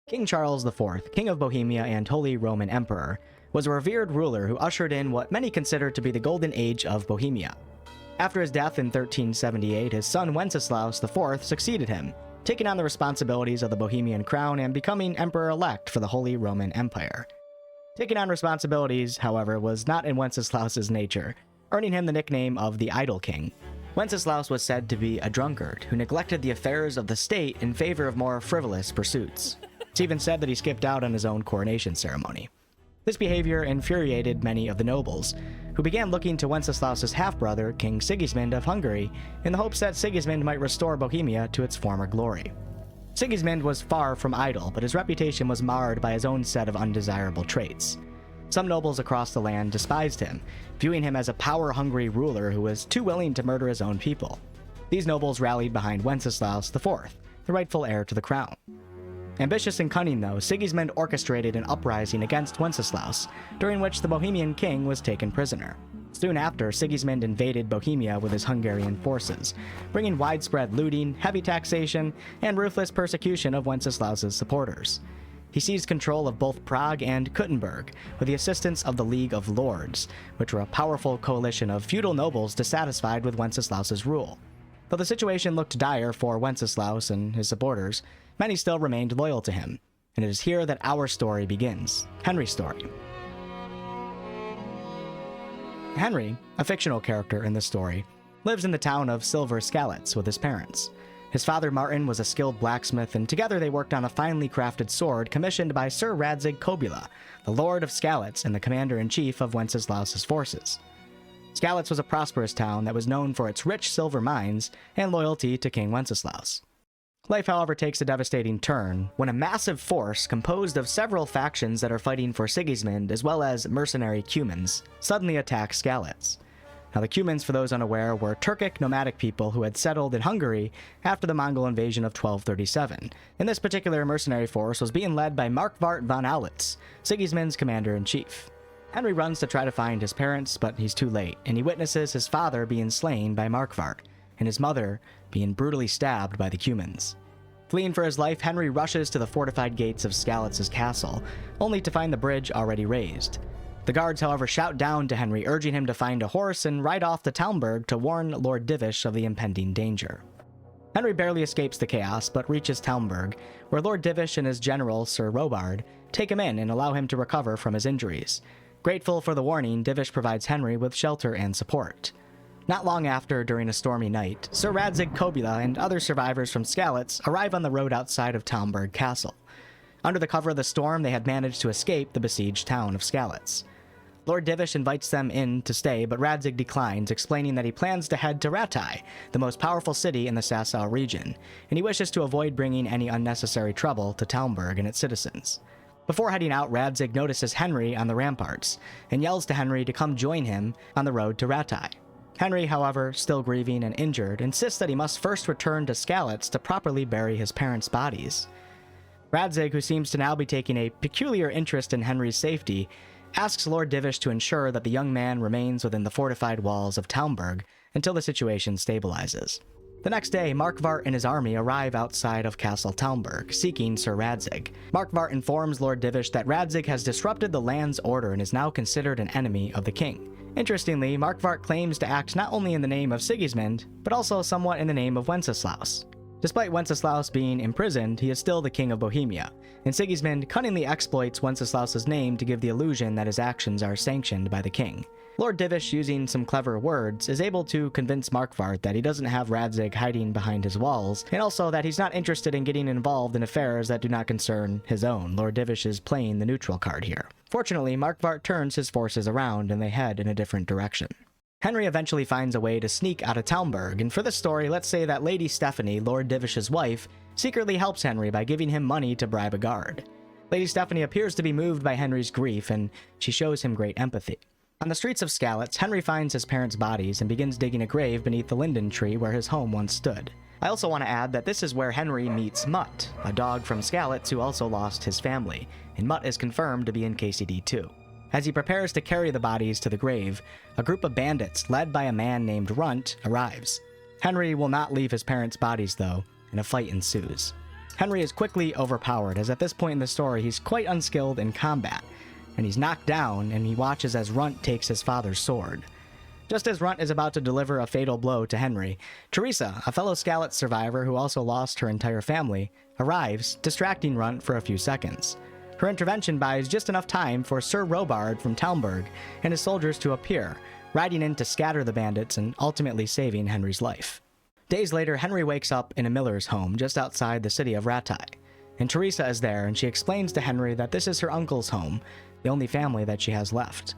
King Charles IV, King of Bohemia and Holy Roman Emperor, was a revered ruler who ushered in what many consider to be the golden age of Bohemia. After his death in 1378, his son Wenceslaus IV succeeded him, taking on the responsibilities of the Bohemian crown and becoming emperor-elect for the Holy Roman Empire. Taking on responsibilities, however, was not in Wenceslaus's nature, earning him the nickname of the Idle King. Wenceslaus was said to be a drunkard who neglected the affairs of the state in favor of more frivolous pursuits. It's even said that he skipped out on his own coronation ceremony. This behavior infuriated many of the nobles, who began looking to Wenceslaus's half-brother, King Sigismund of Hungary, in the hopes that Sigismund might restore Bohemia to its former glory. Sigismund was far from idle, but his reputation was marred by his own set of undesirable traits. Some nobles across the land despised him, viewing him as a power-hungry ruler who was too willing to murder his own people. These nobles rallied behind Wenceslaus IV, the rightful heir to the crown. Ambitious and cunning, though, Sigismund orchestrated an uprising against Wenceslaus, during which the Bohemian king was taken prisoner. Soon after, Sigismund invaded Bohemia with his Hungarian forces, bringing widespread looting, heavy taxation, and ruthless persecution of Wenceslaus's supporters. He seized control of both Prague and Kuttenberg with the assistance of the League of Lords, which were a powerful coalition of feudal nobles dissatisfied with Wenceslaus's rule. Though the situation looked dire for Wenceslaus and his supporters, many still remained loyal to him, and it is here that our story begins, Henry's story. Henry, a fictional character in this story, lives in the town of Silver Skalitz with his parents. His father Martin was a skilled blacksmith, and together they worked on a finely crafted sword commissioned by Sir Radzig Kobyla, the Lord of Skalitz and the commander-in-chief of Wenceslaus's forces. Skalitz was a prosperous town that was known for its rich silver mines and loyalty to King Wenceslaus. Life, however, takes a devastating turn when a massive force composed of several factions that are fighting for Sigismund as well as mercenary Cumans suddenly attacks Skalitz. Now, the Cumans, for those unaware, were Turkic nomadic people who had settled in Hungary after the Mongol invasion of 1237, and this particular mercenary force was being led by Markvart von Aulitz, Sigismund's commander-in-chief. Henry runs to try to find his parents, but he's too late, and he witnesses his father being slain by Markvart, and his mother being brutally stabbed by the Cumans. Fleeing for his life, Henry rushes to the fortified gates of Skalitz's castle, only to find the bridge already raised. The guards, however, shout down to Henry, urging him to find a horse and ride off to Talmberg to warn Lord Divish of the impending danger. Henry barely escapes the chaos, but reaches Talmberg, where Lord Divish and his general, Sir Robard, take him in and allow him to recover from his injuries. Grateful for the warning, Divish provides Henry with shelter and support. Not long after, during a stormy night, Sir Radzig Kobyla and other survivors from Skalitz arrive on the road outside of Talmberg Castle. Under the cover of the storm, they had managed to escape the besieged town of Skalitz. Lord Divish invites them in to stay, but Radzig declines, explaining that he plans to head to Ratai, the most powerful city in the Sasau region, and he wishes to avoid bringing any unnecessary trouble to Talmberg and its citizens. Before heading out, Radzig notices Henry on the ramparts, and yells to Henry to come join him on the road to Ratai. Henry, however, still grieving and injured, insists that he must first return to Skalitz to properly bury his parents' bodies. Radzig, who seems to now be taking a peculiar interest in Henry's safety, asks Lord Divish to ensure that the young man remains within the fortified walls of Talmberg until the situation stabilizes. The next day, Markvart and his army arrive outside of Castle Talmberg, seeking Sir Radzig. Markvart informs Lord Divish that Radzig has disrupted the land's order and is now considered an enemy of the king. Interestingly, Markvart claims to act not only in the name of Sigismund, but also somewhat in the name of Wenceslaus. Despite Wenceslaus being imprisoned, he is still the king of Bohemia, and Sigismund cunningly exploits Wenceslaus's name to give the illusion that his actions are sanctioned by the king. Lord Divish, using some clever words, is able to convince Markvart that he doesn't have Radzig hiding behind his walls, and also that he's not interested in getting involved in affairs that do not concern his own. Lord Divish is playing the neutral card here. Fortunately, Markvart turns his forces around and they head in a different direction. Henry eventually finds a way to sneak out of Talmberg, and for this story, let's say that Lady Stephanie, Lord Divish's wife, secretly helps Henry by giving him money to bribe a guard. Lady Stephanie appears to be moved by Henry's grief, and she shows him great empathy. On the streets of Skalitz, Henry finds his parents' bodies and begins digging a grave beneath the linden tree where his home once stood. I also want to add that this is where Henry meets Mutt, a dog from Skalitz who also lost his family, and Mutt is confirmed to be in KCD too. As he prepares to carry the bodies to the grave, a group of bandits led by a man named Runt arrives. Henry will not leave his parents' bodies though, and a fight ensues. Henry is quickly overpowered, as at this point in the story he's quite unskilled in combat, and he's knocked down and he watches as Runt takes his father's sword. Just as Runt is about to deliver a fatal blow to Henry, Teresa, a fellow Skalitz survivor who also lost her entire family, arrives, distracting Runt for a few seconds. Her intervention buys just enough time for Sir Robard from Talmberg and his soldiers to appear, riding in to scatter the bandits and ultimately saving Henry's life. Days later, Henry wakes up in a miller's home just outside the city of Rattay, and Teresa is there and she explains to Henry that this is her uncle's home, the only family that she has left.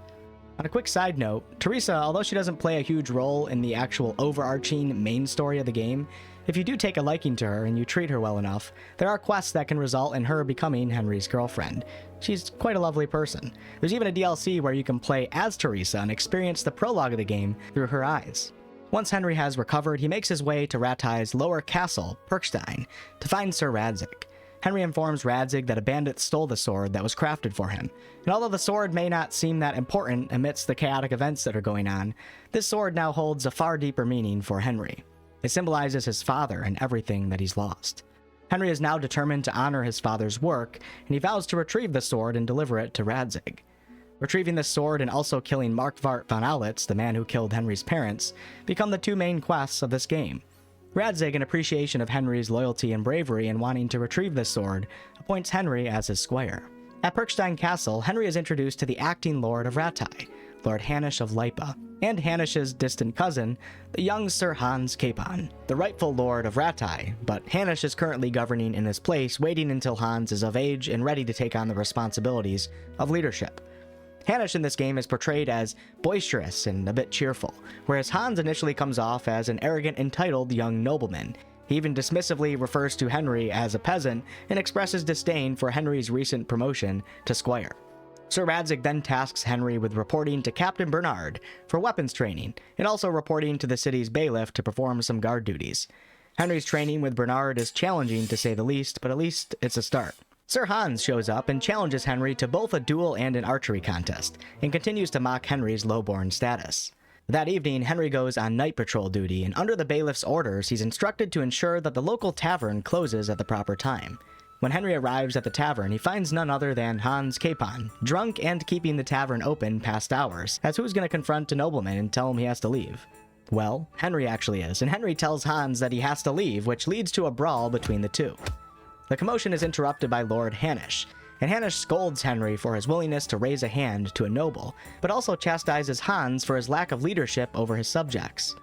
On a quick side note, Teresa, although she doesn't play a huge role in the actual overarching main story of the game, if you do take a liking to her and you treat her well enough, there are quests that can result in her becoming Henry's girlfriend. She's quite a lovely person. There's even a DLC where you can play as Teresa and experience the prologue of the game through her eyes. Once Henry has recovered, he makes his way to Rattay's lower castle, Perkstein, to find Sir Radzig. Henry informs Radzig that a bandit stole the sword that was crafted for him, and although the sword may not seem that important amidst the chaotic events that are going on, this sword now holds a far deeper meaning for Henry. It symbolizes his father and everything that he's lost. Henry is now determined to honor his father's work, and he vows to retrieve the sword and deliver it to Radzig. Retrieving the sword and also killing Markvart von Aulitz, the man who killed Henry's parents, become the two main quests of this game. Radzig, in appreciation of Henry's loyalty and bravery in wanting to retrieve this sword, appoints Henry as his squire. At Perkstein Castle, Henry is introduced to the acting Lord of Rattay, Lord Hanush of Lipa, and Hanush's distant cousin, the young Sir Hans Capon, the rightful Lord of Rattay, but Hanush is currently governing in his place, waiting until Hans is of age and ready to take on the responsibilities of leadership. Hanush in this game is portrayed as boisterous and a bit cheerful, whereas Hans initially comes off as an arrogant, entitled young nobleman. He even dismissively refers to Henry as a peasant and expresses disdain for Henry's recent promotion to squire. Sir Radzig then tasks Henry with reporting to Captain Bernard for weapons training, and also reporting to the city's bailiff to perform some guard duties. Henry's training with Bernard is challenging to say the least, but at least it's a start. Sir Hans shows up and challenges Henry to both a duel and an archery contest, and continues to mock Henry's lowborn status. That evening, Henry goes on night patrol duty, and under the bailiff's orders, he's instructed to ensure that the local tavern closes at the proper time. When Henry arrives at the tavern, he finds none other than Hans Capon, drunk and keeping the tavern open past hours, as who's going to confront a nobleman and tell him he has to leave? Well, Henry actually is, and Henry tells Hans that he has to leave, which leads to a brawl between the two. The commotion is interrupted by Lord Hanush, and Hanush scolds Henry for his willingness to raise a hand to a noble, but also chastises Hans for his lack of leadership over his subjects.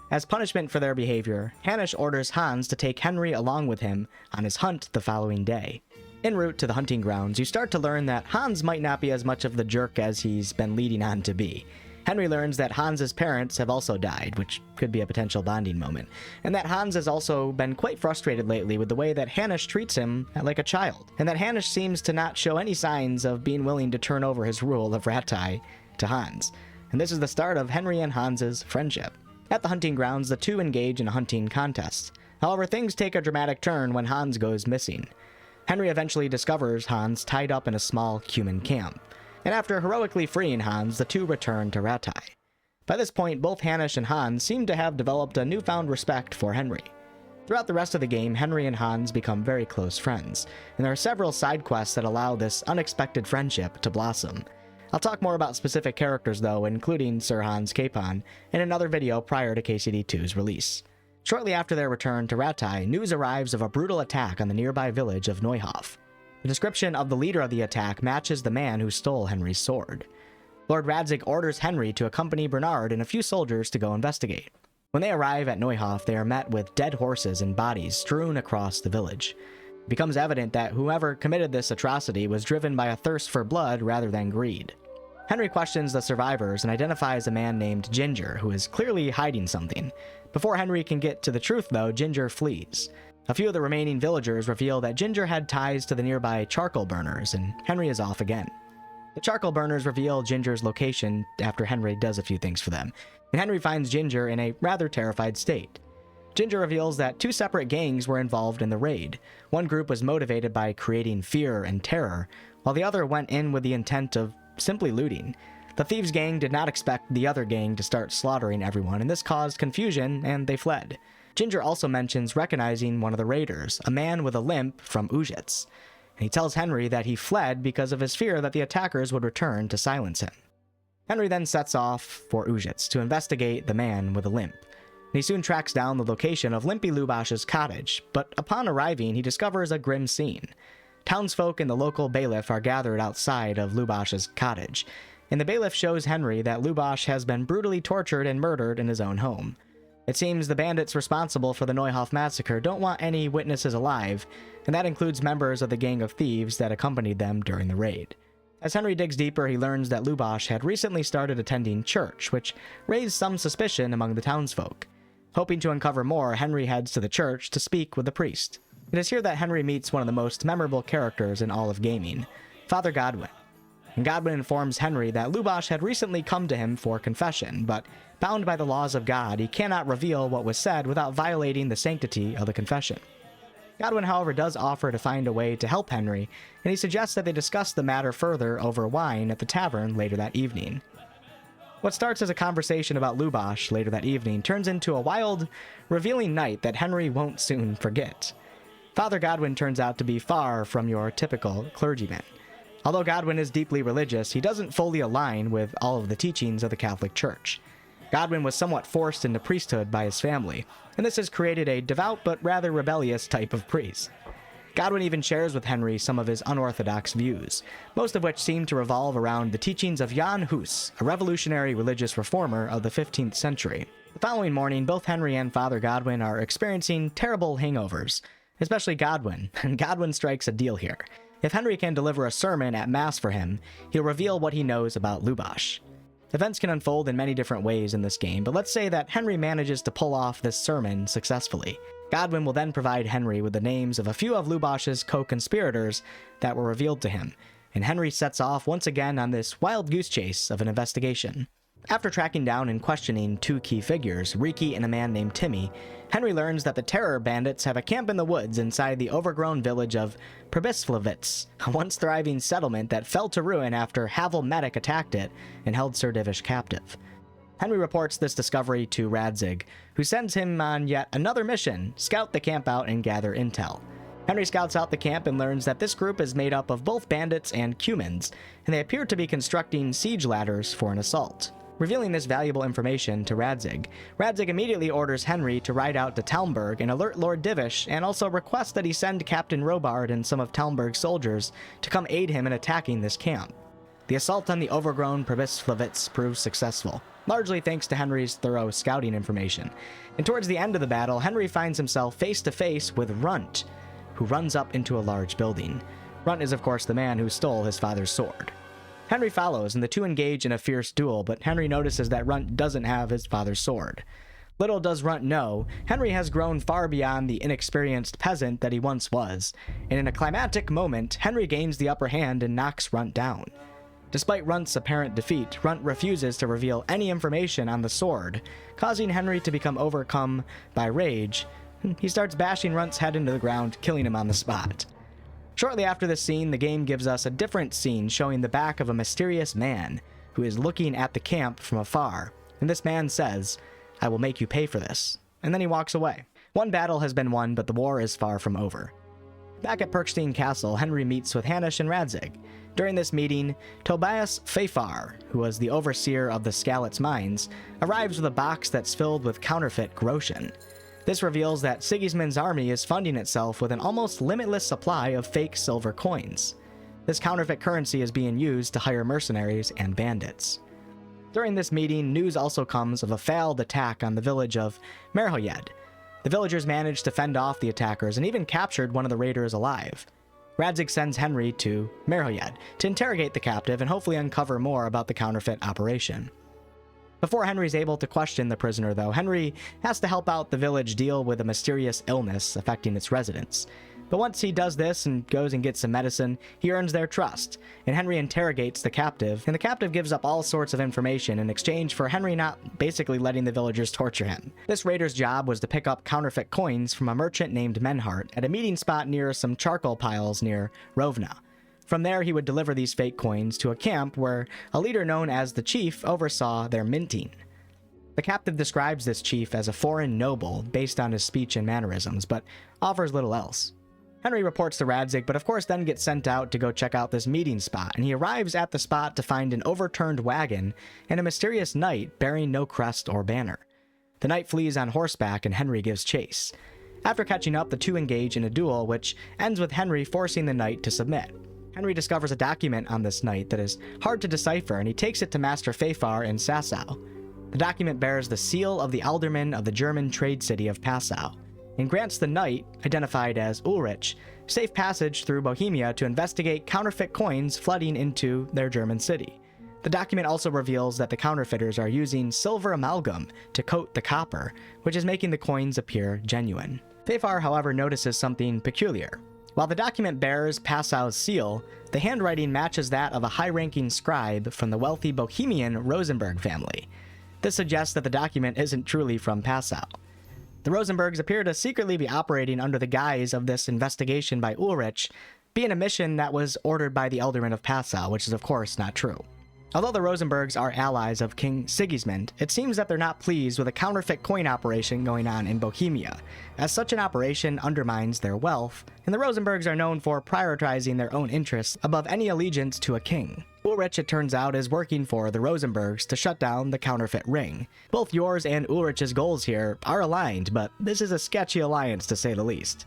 As punishment for their behavior, Hanush orders Hans to take Henry along with him on his hunt the following day. En route to the hunting grounds, you start to learn that Hans might not be as much of the jerk as he's been leading on to be. Henry learns that Hans's parents have also died, which could be a potential bonding moment, and that Hans has also been quite frustrated lately with the way that Hanush treats him like a child, and that Hanush seems to not show any signs of being willing to turn over his rule of Rattay to Hans. And this is the start of Henry and Hans's friendship. At the hunting grounds, the two engage in a hunting contest. However, things take a dramatic turn when Hans goes missing. Henry eventually discovers Hans tied up in a small human camp, and after heroically freeing Hans, the two return to Rattay. By this point, both Hanush and Hans seem to have developed a newfound respect for Henry. Throughout the rest of the game, Henry and Hans become very close friends, and there are several side quests that allow this unexpected friendship to blossom. I'll talk more about specific characters though, including Sir Hans Capon, in another video prior to KCD 2's release. Shortly after their return to Rattay, news arrives of a brutal attack on the nearby village of Neuhof. The description of the leader of the attack matches the man who stole Henry's sword. Lord Radzig orders Henry to accompany Bernard and a few soldiers to go investigate. When they arrive at Neuhof, they are met with dead horses and bodies strewn across the village. It becomes evident that whoever committed this atrocity was driven by a thirst for blood rather than greed. Henry questions the survivors and identifies a man named Ginger, who is clearly hiding something. Before Henry can get to the truth though, Ginger flees. A few of the remaining villagers reveal that Ginger had ties to the nearby charcoal burners, and Henry is off again. The charcoal burners reveal Ginger's location after Henry does a few things for them, and Henry finds Ginger in a rather terrified state. Ginger reveals that two separate gangs were involved in the raid. One group was motivated by creating fear and terror, while the other went in with the intent of simply looting. The thieves' gang did not expect the other gang to start slaughtering everyone, and this caused confusion, and they fled. Ginger also mentions recognizing one of the raiders, a man with a limp from Ujits, and he tells Henry that he fled because of his fear that the attackers would return to silence him. Henry then sets off for Ujits to investigate the man with a limp. He soon tracks down the location of Limpy Lubash's cottage, but upon arriving, he discovers a grim scene. Townsfolk and the local bailiff are gathered outside of Lubash's cottage, and the bailiff shows Henry that Lubash has been brutally tortured and murdered in his own home. It seems the bandits responsible for the Neuhof massacre don't want any witnesses alive, and that includes members of the gang of thieves that accompanied them during the raid. As Henry digs deeper, he learns that Lubash had recently started attending church, which raised some suspicion among the townsfolk. Hoping to uncover more, Henry heads to the church to speak with the priest. It is here that Henry meets one of the most memorable characters in all of gaming, Father Godwin. And Godwin informs Henry that Lubash had recently come to him for confession, but bound by the laws of God, he cannot reveal what was said without violating the sanctity of the confession. Godwin, however, does offer to find a way to help Henry, and he suggests that they discuss the matter further over wine at the tavern later that evening. What starts as a conversation about Lubash later that evening turns into a wild, revealing night that Henry won't soon forget. Father Godwin turns out to be far from your typical clergyman. Although Godwin is deeply religious, he doesn't fully align with all of the teachings of the Catholic Church. Godwin was somewhat forced into priesthood by his family, and this has created a devout but rather rebellious type of priest. Godwin even shares with Henry some of his unorthodox views, most of which seem to revolve around the teachings of Jan Hus, a revolutionary religious reformer of the 15th century. The following morning, both Henry and Father Godwin are experiencing terrible hangovers, especially Godwin, and Godwin strikes a deal here. If Henry can deliver a sermon at Mass for him, he'll reveal what he knows about Lubash. Events can unfold in many different ways in this game, but let's say that Henry manages to pull off this sermon successfully. Godwin will then provide Henry with the names of a few of Lubash's co-conspirators that were revealed to him, and Henry sets off once again on this wild goose chase of an investigation. After tracking down and questioning two key figures, Riki and a man named Timmy, Henry learns that the Terror Bandits have a camp in the woods inside the overgrown village of Pribyslavitz, a once thriving settlement that fell to ruin after Havel Medic attacked it and held Sir Divish captive. Henry reports this discovery to Radzig, who sends him on yet another mission, scout the camp out and gather intel. Henry scouts out the camp and learns that this group is made up of both bandits and cumans, and they appear to be constructing siege ladders for an assault. Revealing this valuable information to Radzig, Radzig immediately orders Henry to ride out to Talmberg and alert Lord Divish, and also requests that he send Captain Robard and some of Talmberg's soldiers to come aid him in attacking this camp. The assault on the overgrown Pribyslavitz proves successful, largely thanks to Henry's thorough scouting information. And towards the end of the battle, Henry finds himself face to face with Runt, who runs up into a large building. Runt is of course the man who stole his father's sword. Henry follows, and the two engage in a fierce duel, but Henry notices that Runt doesn't have his father's sword. Little does Runt know, Henry has grown far beyond the inexperienced peasant that he once was, and in a climactic moment, Henry gains the upper hand and knocks Runt down. Despite Runt's apparent defeat, Runt refuses to reveal any information on the sword, causing Henry to become overcome by rage. He starts bashing Runt's head into the ground, killing him on the spot. Shortly after this scene, the game gives us a different scene showing the back of a mysterious man who is looking at the camp from afar, and this man says, "I will make you pay for this," and then he walks away. One battle has been won, but the war is far from over. Back at Perkstein Castle, Henry meets with Hanish and Radzig. During this meeting, Tobias Fafar, who was the overseer of the Skalitz mines, arrives with a box that's filled with counterfeit groschen. This reveals that Sigismund's army is funding itself with an almost limitless supply of fake silver coins. This counterfeit currency is being used to hire mercenaries and bandits. During this meeting, news also comes of a failed attack on the village of Merhoyed. The villagers managed to fend off the attackers and even captured one of the raiders alive. Radzig sends Henry to Merhoyed to interrogate the captive and hopefully uncover more about the counterfeit operation. Before Henry's able to question the prisoner, though, Henry has to help out the village deal with a mysterious illness affecting its residents. But once he does this and goes and gets some medicine, he earns their trust, and Henry interrogates the captive, and the captive gives up all sorts of information in exchange for Henry not basically letting the villagers torture him. This raider's job was to pick up counterfeit coins from a merchant named Menhart at a meeting spot near some charcoal piles near Rovna. From there, he would deliver these fake coins to a camp where a leader known as the Chief oversaw their minting. The captive describes this chief as a foreign noble based on his speech and mannerisms, but offers little else. Henry reports to Radzig, but of course then gets sent out to go check out this meeting spot, and he arrives at the spot to find an overturned wagon and a mysterious knight bearing no crest or banner. The knight flees on horseback and Henry gives chase. After catching up, the two engage in a duel, which ends with Henry forcing the knight to submit. Henry discovers a document on this knight that is hard to decipher, and he takes it to Master Fafar in Sasau. The document bears the seal of the alderman of the German trade city of Passau, and grants the knight, identified as Ulrich, safe passage through Bohemia to investigate counterfeit coins flooding into their German city. The document also reveals that the counterfeiters are using silver amalgam to coat the copper, which is making the coins appear genuine. Fafar, however, notices something peculiar. While the document bears Passau's seal, the handwriting matches that of a high-ranking scribe from the wealthy Bohemian Rosenberg family. This suggests that the document isn't truly from Passau. The Rosenbergs appear to secretly be operating under the guise of this investigation by Ulrich being a mission that was ordered by the Alderman of Passau, which is of course not true. Although the Rosenbergs are allies of King Sigismund, it seems that they're not pleased with a counterfeit coin operation going on in Bohemia, as such an operation undermines their wealth, and the Rosenbergs are known for prioritizing their own interests above any allegiance to a king. Ulrich, it turns out, is working for the Rosenbergs to shut down the counterfeit ring. Both yours and Ulrich's goals here are aligned, but this is a sketchy alliance to say the least.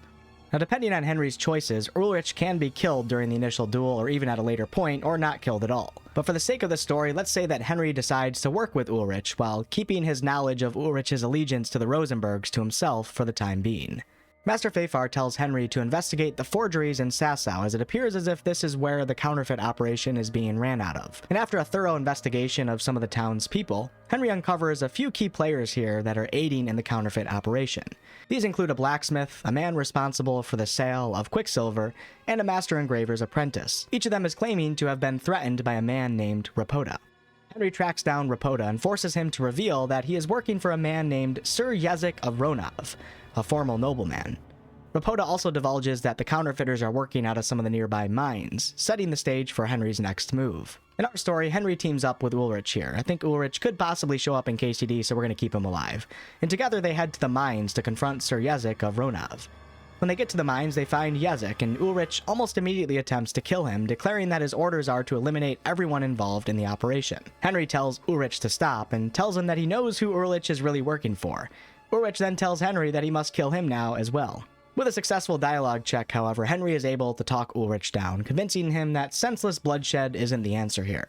Now, depending on Henry's choices, Ulrich can be killed during the initial duel or even at a later point, or not killed at all. But for the sake of the story, let's say that Henry decides to work with Ulrich while keeping his knowledge of Ulrich's allegiance to the Rosenbergs to himself for the time being. Master Fafar tells Henry to investigate the forgeries in Sasau, as it appears as if this is where the counterfeit operation is being ran out of. And after a thorough investigation of some of the town's people, Henry uncovers a few key players here that are aiding in the counterfeit operation. These include a blacksmith, a man responsible for the sale of quicksilver, and a master engraver's apprentice. Each of them is claiming to have been threatened by a man named Rapoda. Henry tracks down Rapoda and forces him to reveal that he is working for a man named Sir Yezik of Ronov, a formal nobleman. Rapoda also divulges that the counterfeiters are working out of some of the nearby mines, setting the stage for Henry's next move. In our story, Henry teams up with Ulrich here. I think Ulrich could possibly show up in KCD, so we're going to keep him alive. And together they head to the mines to confront Sir Yezik of Ronov. When they get to the mines, they find Yezik, and Ulrich almost immediately attempts to kill him, declaring that his orders are to eliminate everyone involved in the operation. Henry tells Ulrich to stop, and tells him that he knows who Ulrich is really working for. Ulrich then tells Henry that he must kill him now as well. With a successful dialogue check, however, Henry is able to talk Ulrich down, convincing him that senseless bloodshed isn't the answer here.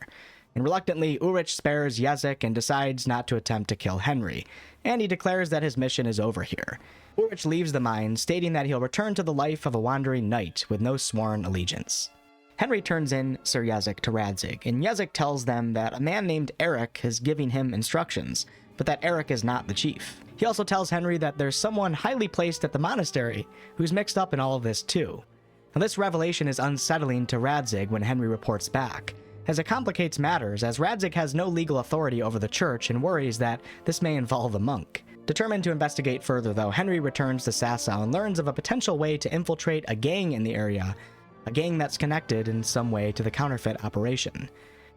And reluctantly, Ulrich spares Yezik and decides not to attempt to kill Henry, and he declares that his mission is over here. Ulrich leaves the mine, stating that he'll return to the life of a wandering knight with no sworn allegiance. Henry turns in Sir Yezik to Radzig, and Yezik tells them that a man named Eric is giving him instructions, but that Eric is not the chief. He also tells Henry that there's someone highly placed at the monastery who's mixed up in all of this too. Now, this revelation is unsettling to Radzig when Henry reports back, as it complicates matters, as Radzig has no legal authority over the church and worries that this may involve a monk. Determined to investigate further though, Henry returns to Sasau and learns of a potential way to infiltrate a gang in the area, a gang that's connected in some way to the counterfeit operation.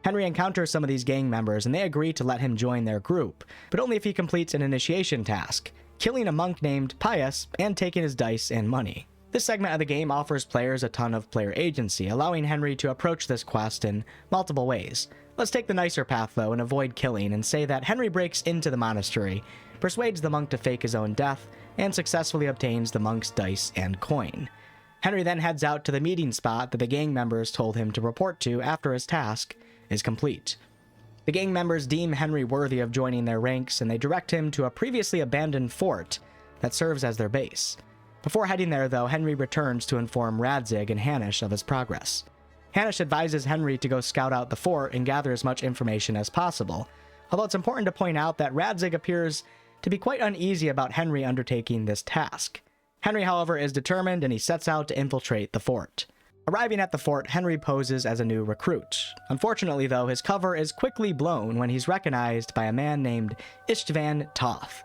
Henry encounters some of these gang members and they agree to let him join their group, but only if he completes an initiation task, killing a monk named Pius and taking his dice and money. This segment of the game offers players a ton of player agency, allowing Henry to approach this quest in multiple ways. Let's take the nicer path though and avoid killing, and say that Henry breaks into the monastery, persuades the monk to fake his own death, and successfully obtains the monk's dice and coin. Henry then heads out to the meeting spot that the gang members told him to report to after his task is complete. The gang members deem Henry worthy of joining their ranks, and they direct him to a previously abandoned fort that serves as their base. Before heading there though, Henry returns to inform Radzig and Hanish of his progress. Hanish advises Henry to go scout out the fort and gather as much information as possible, although it's important to point out that Radzig appears to be quite uneasy about Henry undertaking this task. Henry, however, is determined and he sets out to infiltrate the fort. Arriving at the fort, Henry poses as a new recruit. Unfortunately though, his cover is quickly blown when he's recognized by a man named Istvan Toth.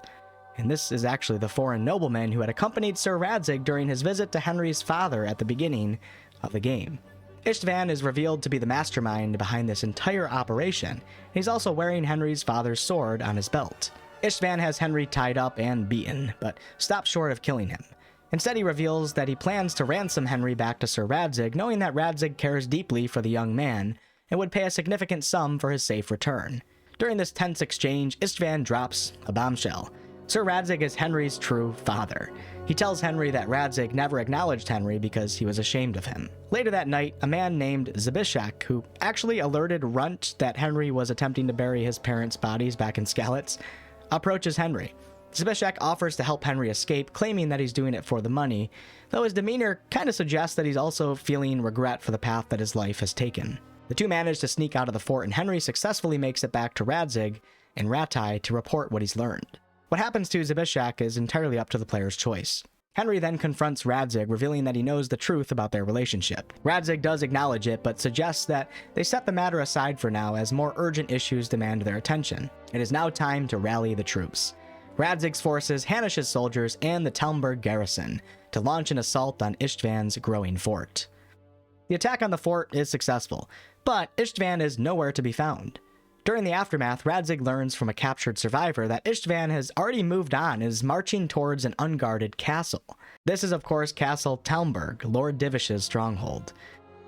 And this is actually the foreign nobleman who had accompanied Sir Radzig during his visit to Henry's father at the beginning of the game. Istvan is revealed to be the mastermind behind this entire operation, and he's also wearing Henry's father's sword on his belt. Istvan has Henry tied up and beaten, but stops short of killing him. Instead, he reveals that he plans to ransom Henry back to Sir Radzig, knowing that Radzig cares deeply for the young man and would pay a significant sum for his safe return. During this tense exchange, Istvan drops a bombshell. Sir Radzig is Henry's true father. He tells Henry that Radzig never acknowledged Henry because he was ashamed of him. Later that night, a man named Zbyszek, who actually alerted Runt that Henry was attempting to bury his parents' bodies back in Skalitz, approaches Henry. Zbyszek offers to help Henry escape, claiming that he's doing it for the money, though his demeanor kind of suggests that he's also feeling regret for the path that his life has taken. The two manage to sneak out of the fort, and Henry successfully makes it back to Radzig and Ratai to report what he's learned. What happens to Zbyszek is entirely up to the player's choice. Henry then confronts Radzig, revealing that he knows the truth about their relationship. Radzig does acknowledge it, but suggests that they set the matter aside for now as more urgent issues demand their attention. It is now time to rally the troops. Radzig's forces, Hanish's soldiers, and the Talmberg garrison to launch an assault on Istvan's growing fort. The attack on the fort is successful, but Istvan is nowhere to be found. During the aftermath, Radzig learns from a captured survivor that Istvan has already moved on and is marching towards an unguarded castle. This is of course Castle Talmberg, Lord Divish's stronghold.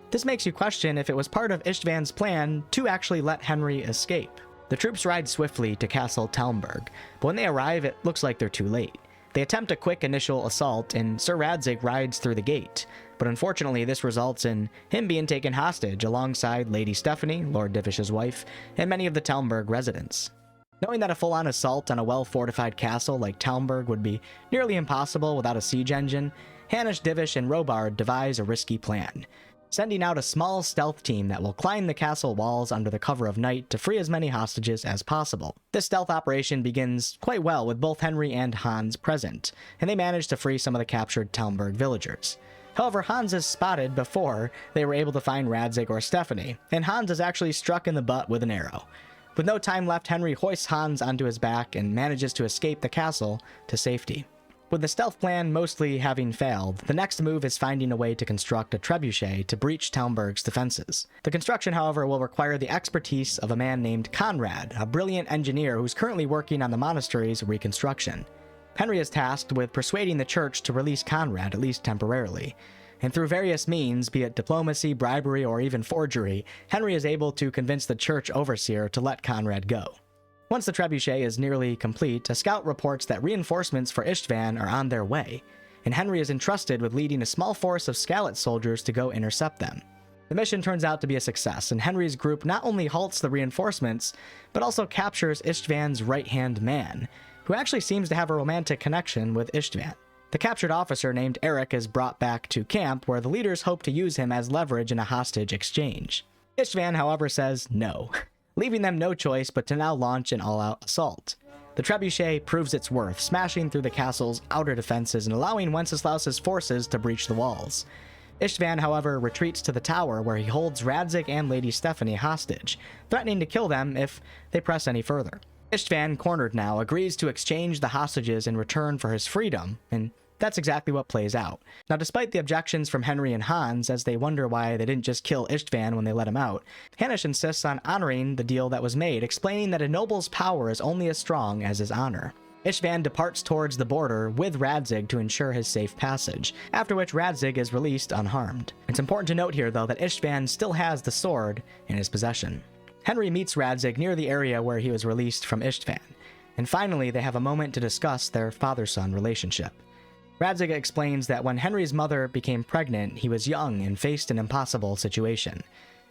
This makes you question if it was part of Istvan's plan to actually let Henry escape. The troops ride swiftly to Castle Talmberg, but when they arrive it looks like they're too late. They attempt a quick initial assault and Sir Radzig rides through the gate, but unfortunately this results in him being taken hostage alongside Lady Stephanie, Lord Divish's wife, and many of the Talmberg residents. Knowing that a full-on assault on a well-fortified castle like Talmberg would be nearly impossible without a siege engine, Hanish, Divish, and Robard devise a risky plan, sending out a small stealth team that will climb the castle walls under the cover of night to free as many hostages as possible. This stealth operation begins quite well with both Henry and Hans present, and they manage to free some of the captured Talmberg villagers. However, Hans is spotted before they were able to find Radzig or Stephanie, and Hans is actually struck in the butt with an arrow. With no time left, Henry hoists Hans onto his back and manages to escape the castle to safety. With the stealth plan mostly having failed, the next move is finding a way to construct a trebuchet to breach Talmberg's defenses. The construction, however, will require the expertise of a man named Conrad, a brilliant engineer who's currently working on the monastery's reconstruction. Henry is tasked with persuading the church to release Conrad, at least temporarily. And through various means, be it diplomacy, bribery, or even forgery, Henry is able to convince the church overseer to let Conrad go. Once the trebuchet is nearly complete, a scout reports that reinforcements for Istvan are on their way, and Henry is entrusted with leading a small force of Skalitz soldiers to go intercept them. The mission turns out to be a success, and Henry's group not only halts the reinforcements, but also captures Istvan's right-hand man, who actually seems to have a romantic connection with Istvan. The captured officer named Eric is brought back to camp, where the leaders hope to use him as leverage in a hostage exchange. Istvan, however, says no, leaving them no choice but to now launch an all-out assault. The trebuchet proves its worth, smashing through the castle's outer defenses and allowing Wenceslaus's forces to breach the walls. Istvan, however, retreats to the tower where he holds Radzig and Lady Stephanie hostage, threatening to kill them if they press any further. Istvan, cornered now, agrees to exchange the hostages in return for his freedom, and that's exactly what plays out. Now, despite the objections from Henry and Hans, as they wonder why they didn't just kill Istvan when they let him out, Hanish insists on honoring the deal that was made, explaining that a noble's power is only as strong as his honor. Istvan departs towards the border with Radzig to ensure his safe passage, after which Radzig is released unharmed. It's important to note here, though, that Istvan still has the sword in his possession. Henry meets Radzig near the area where he was released from Istvan, and finally they have a moment to discuss their father-son relationship. Radzig explains that when Henry's mother became pregnant, he was young and faced an impossible situation.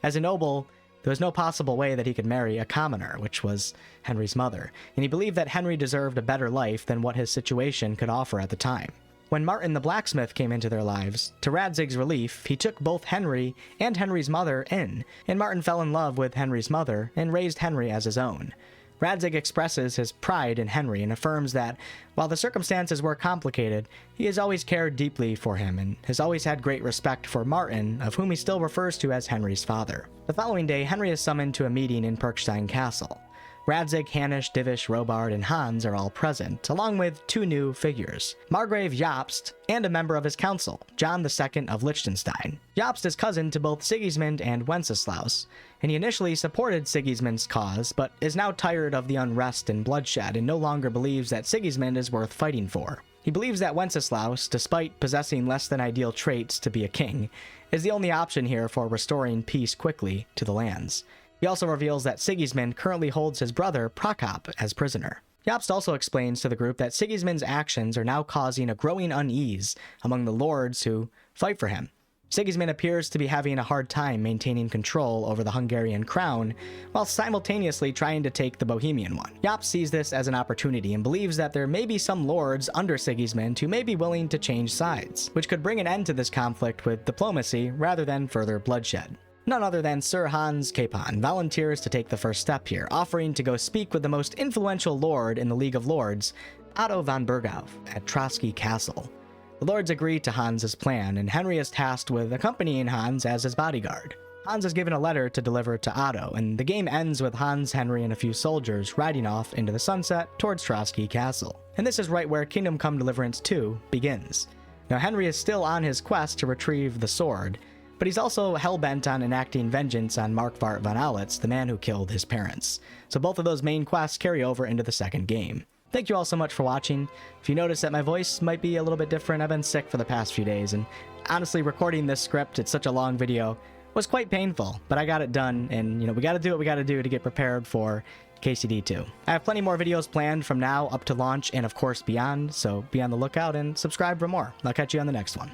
As a noble, there was no possible way that he could marry a commoner, which was Henry's mother, and he believed that Henry deserved a better life than what his situation could offer at the time. When Martin the blacksmith came into their lives, to Radzig's relief, he took both Henry and Henry's mother in, and Martin fell in love with Henry's mother and raised Henry as his own. Radzig expresses his pride in Henry and affirms that, while the circumstances were complicated, he has always cared deeply for him and has always had great respect for Martin, of whom he still refers to as Henry's father. The following day, Henry is summoned to a meeting in Perkstein Castle. Radzig, Hanish, Divish, Robard, and Hans are all present, along with 2 new figures, Margrave Jobst and a member of his council, John II of Liechtenstein. Jobst is cousin to both Sigismund and Wenceslaus, and he initially supported Sigismund's cause, but is now tired of the unrest and bloodshed and no longer believes that Sigismund is worth fighting for. He believes that Wenceslaus, despite possessing less than ideal traits to be a king, is the only option here for restoring peace quickly to the lands. He also reveals that Sigismund currently holds his brother Prokop as prisoner. Jobst also explains to the group that Sigismund's actions are now causing a growing unease among the lords who fight for him. Sigismund appears to be having a hard time maintaining control over the Hungarian crown, while simultaneously trying to take the Bohemian one. Jobst sees this as an opportunity and believes that there may be some lords under Sigismund who may be willing to change sides, which could bring an end to this conflict with diplomacy rather than further bloodshed. None other than Sir Hans Capon volunteers to take the first step here, offering to go speak with the most influential lord in the League of Lords, Otto von Bergau, at Trotsky Castle. The lords agree to Hans's plan, and Henry is tasked with accompanying Hans as his bodyguard. Hans is given a letter to deliver to Otto, and the game ends with Hans, Henry, and a few soldiers riding off into the sunset towards Trotsky Castle. And this is right where Kingdom Come Deliverance 2 begins. Now, Henry is still on his quest to retrieve the sword, but he's also hell-bent on enacting vengeance on Markvart von Aulitz, the man who killed his parents. So both of those main quests carry over into the second game. Thank you all so much for watching. If you notice that my voice might be a little bit different, I've been sick for the past few days, and honestly, recording this script, it's such a long video, was quite painful, but I got it done, and we gotta do what we gotta do to get prepared for KCD 2. I have plenty more videos planned from now up to launch and of course beyond, so be on the lookout and subscribe for more. I'll catch you on the next one.